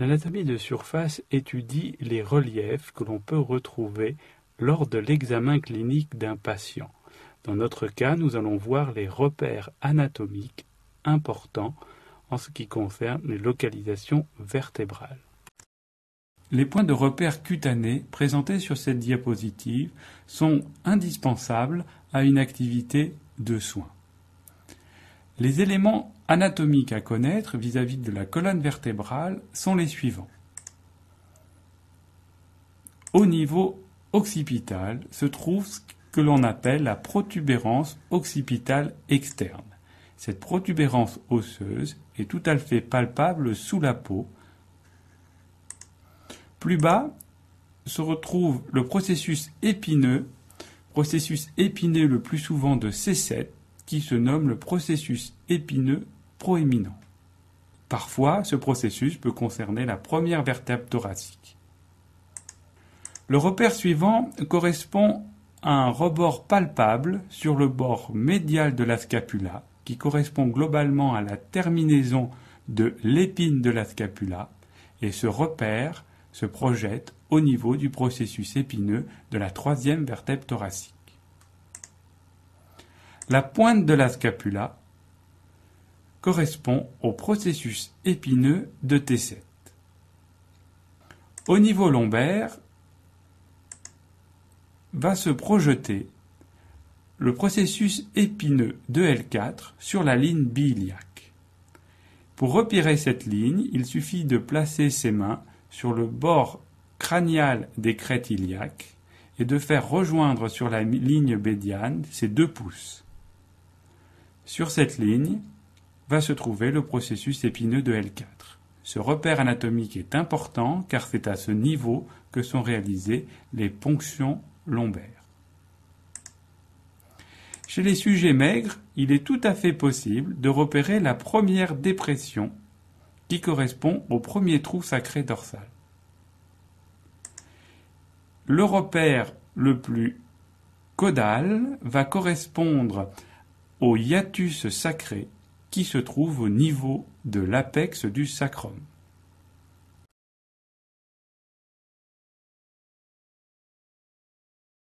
L'anatomie de surface étudie les reliefs que l'on peut retrouver lors de l'examen clinique d'un patient. Dans notre cas, nous allons voir les repères anatomiques importants en ce qui concerne les localisations vertébrales. Les points de repère cutanés présentés sur cette diapositive sont indispensables à une activité de soin. Les éléments anatomiques à connaître vis-à-vis de la colonne vertébrale sont les suivants. Au niveau occipital se trouve ce que l'on appelle la protubérance occipitale externe. Cette protubérance osseuse est tout à fait palpable sous la peau. Plus bas se retrouve le processus épineux le plus souvent de C7, qui se nomme le processus épineux proéminent. Parfois, ce processus peut concerner la première vertèbre thoracique. Le repère suivant correspond à un rebord palpable sur le bord médial de la scapula, qui correspond globalement à la terminaison de l'épine de la scapula, et ce repère se projette au niveau du processus épineux de la troisième vertèbre thoracique. La pointe de la scapula correspond au processus épineux de T7. Au niveau lombaire va se projeter le processus épineux de L4 sur la ligne biliaque. Pour repérer cette ligne, il suffit de placer ses mains sur le bord crânial des crêtes iliaques et de faire rejoindre sur la ligne médiane ses 2 pouces. Sur cette ligne va se trouver le processus épineux de L4. Ce repère anatomique est important car c'est à ce niveau que sont réalisées les ponctions lombaires. Chez les sujets maigres, il est tout à fait possible de repérer la première dépression qui correspond au premier trou sacré dorsal. Le repère le plus caudal va correspondre au hiatus sacré qui se trouve au niveau de l'apex du sacrum.